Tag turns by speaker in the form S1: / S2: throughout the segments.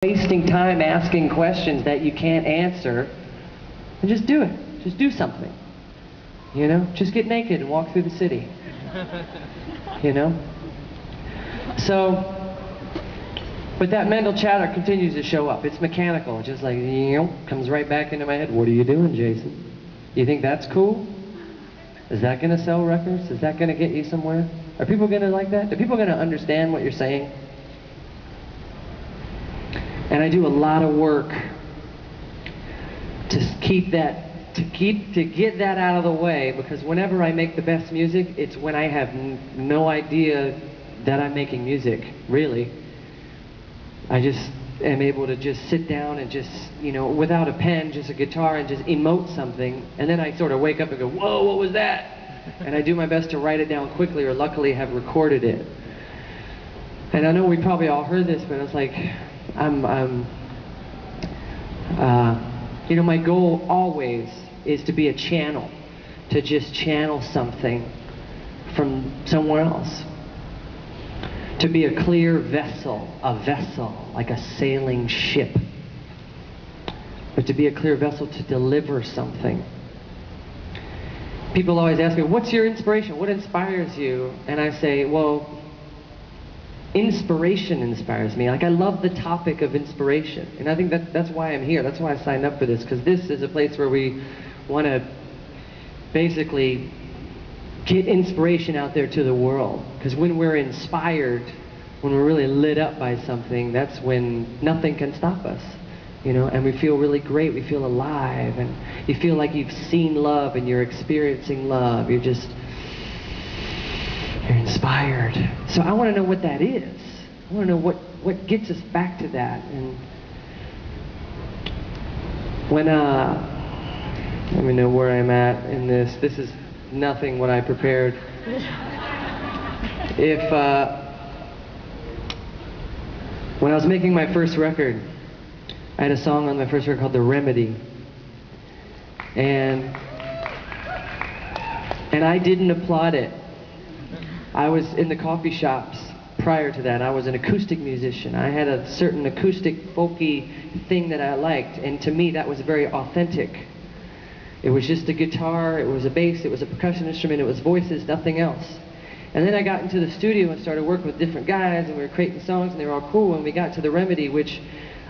S1: Wasting time asking questions that you can't answer, and just do it. Just do something. You know? Just get naked and walk through the city. You know? So, but that mental chatter continues to show up. It's mechanical. It's just like, comes right back into my head. What are you doing, Jason? You think that's cool? Is that going to sell records? Is that going to get you somewhere? Are people going to like that? Are people going to understand what you're saying? And I do a lot of work to get that out of the way, because whenever I make the best music, it's when I have no idea that I'm making music, really. I just am able to just sit down and just, you know, without a pen, just a guitar, and just emote something, and then I sort of wake up and go, whoa, what was that? And I do my best to write it down quickly, or luckily have recorded it. And I know we probably all heard this, but it's like, you know, my goal always is to be a channel, to just channel something from somewhere else. To be a clear vessel, like a sailing ship. But to be a clear vessel to deliver something. People always ask me, what's your inspiration? What inspires you? And I say, well, inspiration inspires me. Like, I love the topic of inspiration, and I think that's why I'm here. That's why I signed up for this, because this is a place where we want to basically get inspiration out there to the world. Because when we're inspired, when we're really lit up by something, that's when nothing can stop us, you know, and we feel really great. We feel alive, and you feel like you've seen love and you're experiencing love. You're inspired. So I want to know what that is. I want to know what gets us back to that. And when let me know where I'm at in this. This is nothing what I prepared. When I was making my first record, I had a song on my first record called "The Remedy," and I didn't applaud it. I was in the coffee shops prior to that. I was an acoustic musician. I had a certain acoustic, folky thing that I liked, and to me that was very authentic. It was just a guitar, it was a bass, it was a percussion instrument, it was voices, nothing else. And then I got into the studio and started working with different guys, and we were creating songs, and they were all cool, and we got to The Remedy, which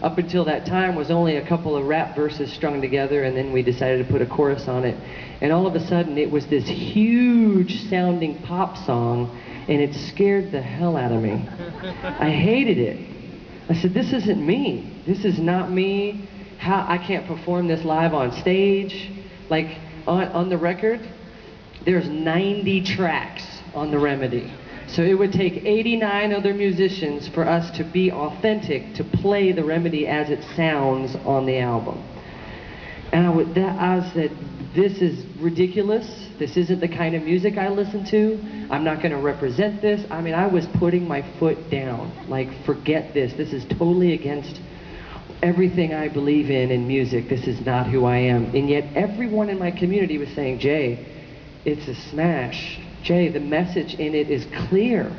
S1: up until that time was only a couple of rap verses strung together, and then we decided to put a chorus on it. And all of a sudden it was this huge sounding pop song, and it scared the hell out of me. I hated it. I said, this isn't me. This is not me. How I can't perform this live on stage. Like on the record, there's 90 tracks on The Remedy. So it would take 89 other musicians for us to be authentic, to play The Remedy as it sounds on the album. And I said, this is ridiculous. This isn't the kind of music I listen to. I'm not going to represent this. I mean, I was putting my foot down. Like, forget this. This is totally against everything I believe in music. This is not who I am. And yet everyone in my community was saying, Jay, it's a smash. Jay, the message in it is clear.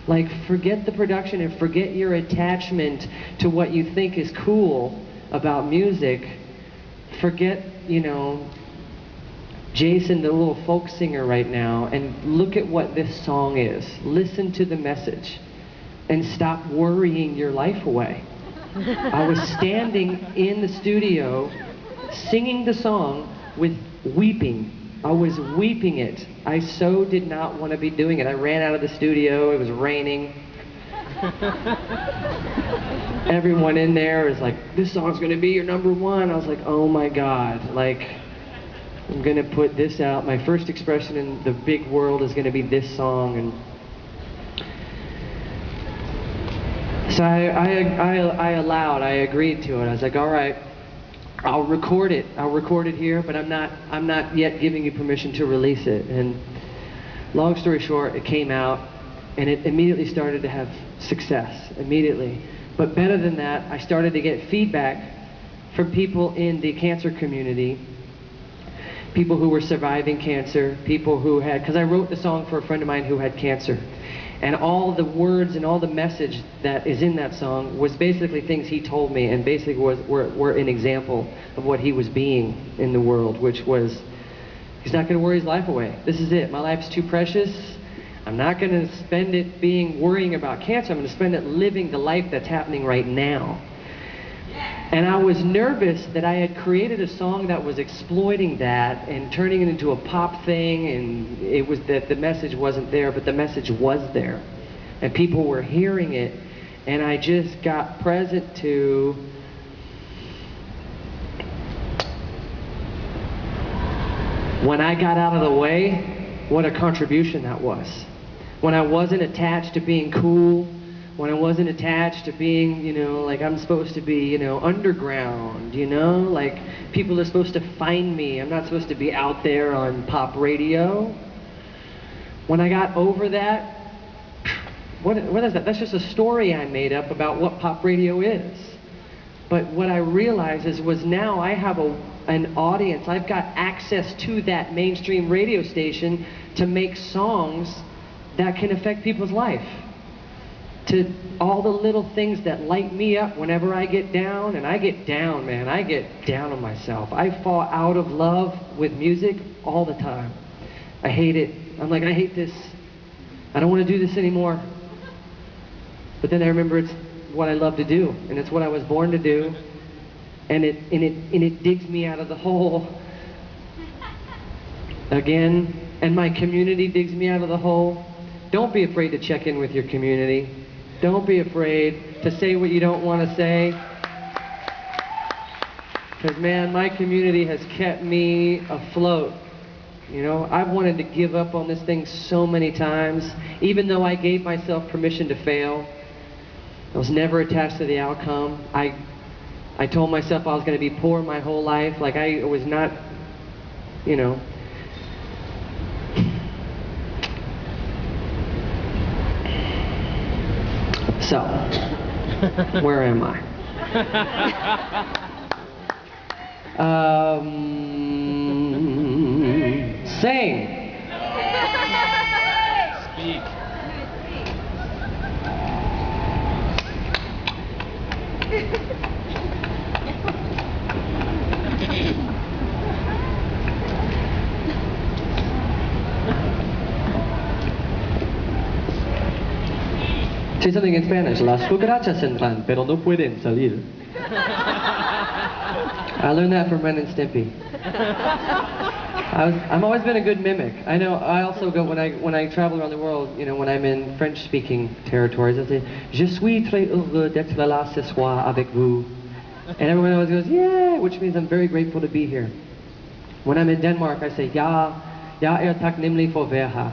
S1: Like, forget the production and forget your attachment to what you think is cool about music. Forget, you know, Jason, the little folk singer right now, and look at what this song is. Listen to the message and stop worrying your life away. I was standing in the studio singing the song with weeping. I was weeping it. I so did not want to be doing it. I ran out of the studio. It was raining. Everyone in there is like, this song's going to be your #1. I was like, oh my God. Like, I'm going to put this out. My first expression in the big world is going to be this song. And so I agreed to it. I was like, all right, I'll record it. I'll record it here, but I'm not yet giving you permission to release it. And long story short, it came out, and it immediately started to have success, immediately. But better than that, I started to get feedback from people in the cancer community, people who were surviving cancer, people who had, because I wrote the song for a friend of mine who had cancer. And all the words and all the message that is in that song was basically things he told me, and basically were an example of what he was being in the world, which was, he's not going to worry his life away. This is it. My life's too precious. I'm not going to spend it worrying about cancer. I'm going to spend it living the life that's happening right now. And I was nervous that I had created a song that was exploiting that and turning it into a pop thing, and it was that the message wasn't there, but the message was there. And people were hearing it, and I just got present to when I got out of the way, what a contribution that was. When I wasn't attached to being cool, when I wasn't attached to being, you know, like I'm supposed to be, you know, underground, you know, like people are supposed to find me. I'm not supposed to be out there on pop radio. When I got over that, what is that? That's just a story I made up about what pop radio is. But what I realized was now I have an audience. I've got access to that mainstream radio station to make songs that can affect people's life. To all the little things that light me up whenever I get down, and I get down, man, I get down on myself. I fall out of love with music all the time. I hate it. I'm like, I hate this. I don't want to do this anymore. But then I remember it's what I love to do, and it's what I was born to do, and it digs me out of the hole again, and my community digs me out of the hole. Don't be afraid to check in with your community. Don't be afraid to say what you don't want to say. Because, man, my community has kept me afloat. You know, I've wanted to give up on this thing so many times. Even though I gave myself permission to fail, I was never attached to the outcome. I told myself I was going to be poor my whole life. Like, I was not, you know. So, where am I? Sing.
S2: Speak.
S1: Say something in Spanish. Las cucarachas entran, pero no pueden salir. I learned that from Ren and Stimpy. I've always been a good mimic. I know. I also go when I travel around the world. You know, when I'm in French-speaking territories, I say, "Je suis très heureux d'être là ce soir avec vous," and everyone always goes, "Yeah," which means I'm very grateful to be here. When I'm in Denmark, I say, "Ja, tacknemlig for være,"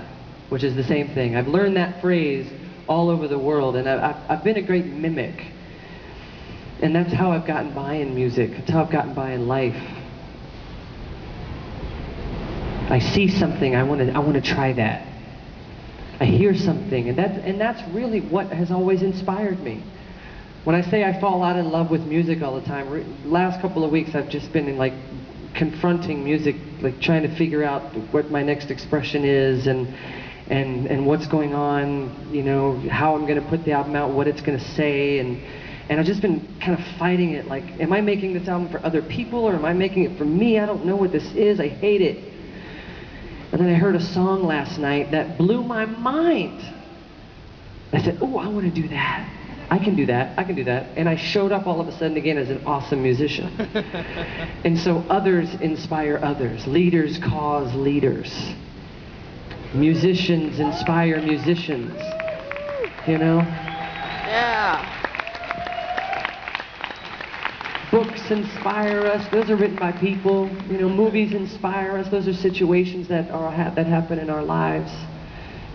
S1: which is the same thing. I've learned that phrase all over the world, and I've been a great mimic. And that's how I've gotten by in music. That's how I've gotten by in life. I see something, I want to try that. I hear something, and that's really what has always inspired me. When I say I fall out in love with music all the time, last couple of weeks I've just been like confronting music, like trying to figure out what my next expression is, and what's going on, you know, how I'm going to put the album out, what it's going to say, and I've just been kind of fighting it, like, am I making this album for other people, or am I making it for me? I don't know what this is, I hate it. And then I heard a song last night that blew my mind. I said, oh, I want to do that. I can do that, I can do that. And I showed up all of a sudden again as an awesome musician. And so others inspire others. Leaders cause leaders. Musicians inspire musicians, you know?
S3: Yeah.
S1: Books inspire us. Those are written by people. You know, movies inspire us. Those are situations that happen in our lives.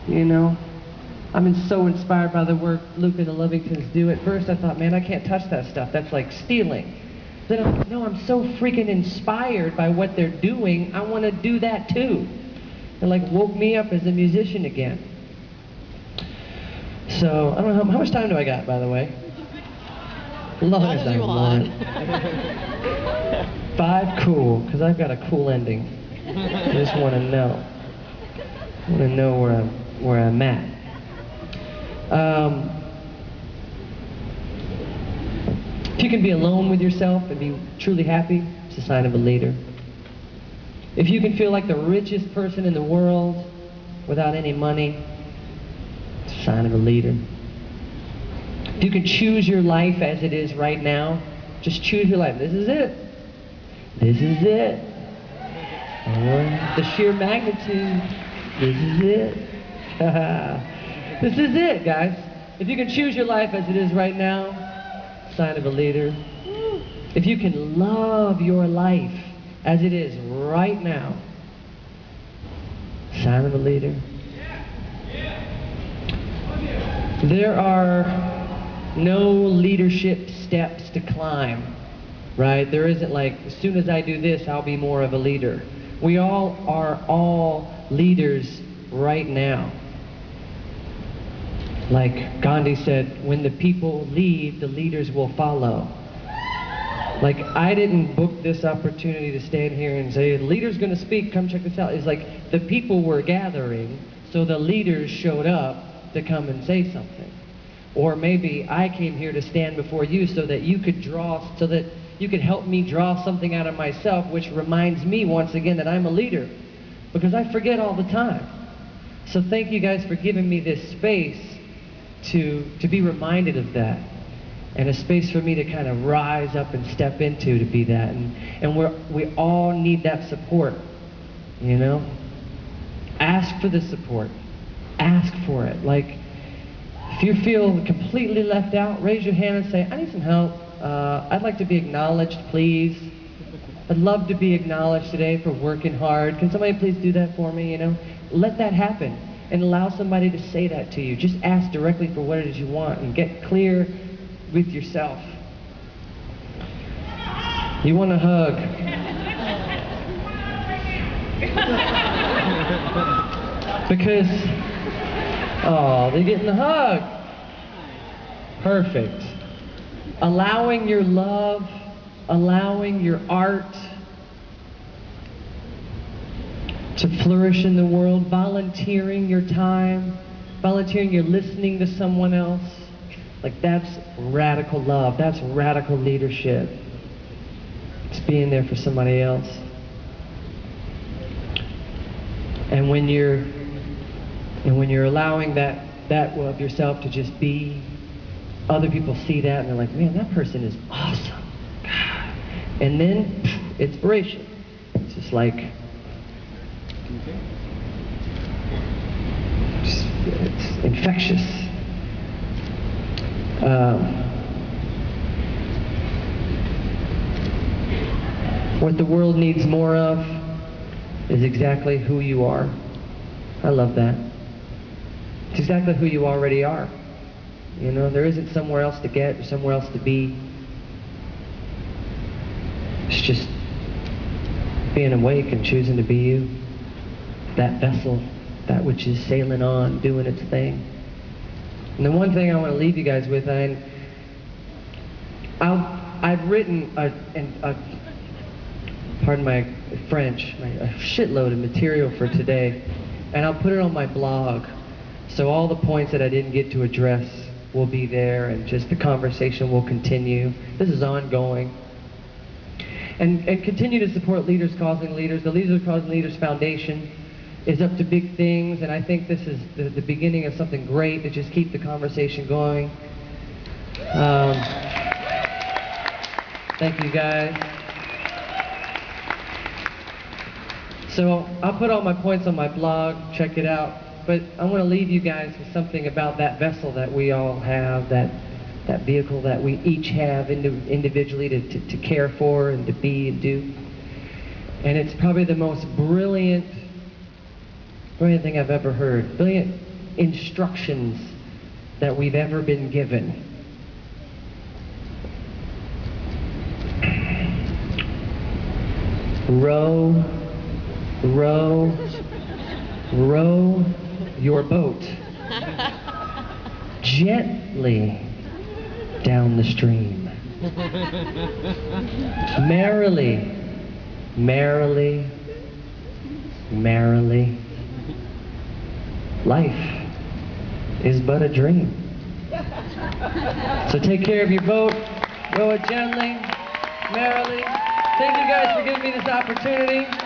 S1: You know, I'm so inspired by the work Luke and the Lovingtons do. At first, I thought, man, I can't touch that stuff. That's like stealing. Then I'm like, no, I'm so freaking inspired by what they're doing. I want to do that too. It like woke me up as a musician again. So I don't know how much time do I got, by the way. Long as I want. 5 cool, because I've got a cool ending. I just want to know. I want to know where I'm at. If you can be alone with yourself and be truly happy, it's a sign of a leader. If you can feel like the richest person in the world without any money, it's a sign of a leader. If you can choose your life as it is right now, just choose your life. This is it. This is it. The sheer magnitude. This is it. This is it, guys. If you can choose your life as it is right now, sign of a leader. If you can love your life as it is right now, sign of a leader. There are no leadership steps to climb, right? There isn't like, as soon as I do this, I'll be more of a leader. We all are leaders right now. Like Gandhi said, when the people lead, the leaders will follow. Like, I didn't book this opportunity to stand here and say, the leader's gonna speak, come check this out. It's like, the people were gathering, so the leaders showed up to come and say something. Or maybe I came here to stand before you so that you could help me draw something out of myself, which reminds me once again that I'm a leader. Because I forget all the time. So thank you guys for giving me this space to be reminded of that. And a space for me to kind of rise up and step into to be that. And we all need that support, you know? Ask for the support. Ask for it. Like, if you feel completely left out, raise your hand and say, I need some help. I'd like to be acknowledged, please. I'd love to be acknowledged today for working hard. Can somebody please do that for me, you know? Let that happen and allow somebody to say that to you. Just ask directly for what it is you want and get clear with yourself. You want a hug. Because, oh, they're getting a hug. Perfect. Allowing your love, allowing your art to flourish in the world, volunteering your time, volunteering your listening to someone else. Like, that's radical love. That's radical leadership. It's being there for somebody else. And when you're allowing that of yourself to just be, other people see that and they're like, man, that person is awesome. God. And then inspiration. It's just like, it's infectious. What the world needs more of is exactly who you are. I love that. It's exactly who you already are. You know, there isn't somewhere else to get or somewhere else to be. It's just being awake and choosing to be you. That vessel, that which is sailing on, doing its thing. And the one thing I want to leave you guys with, I've written pardon my French, a shitload of material for today, and I'll put it on my blog. So all the points that I didn't get to address will be there, and just the conversation will continue. This is ongoing. And continue to support Leaders Causing Leaders. The Leaders Causing Leaders Foundation is up to big things, and I think this is the beginning of something great to just keep the conversation going. Thank you, guys. So I'll put all my points on my blog, check it out, but I want to leave you guys with something about that vessel that we all have, that vehicle that we each have individually to care for and to be and do. And it's probably the most brilliant thing I've ever heard. Brilliant instructions that we've ever been given. Row, row, row your boat gently down the stream. Merrily, merrily, merrily. Life is but a dream. So take care of your boat, row it gently, merrily. Thank you guys for giving me this opportunity.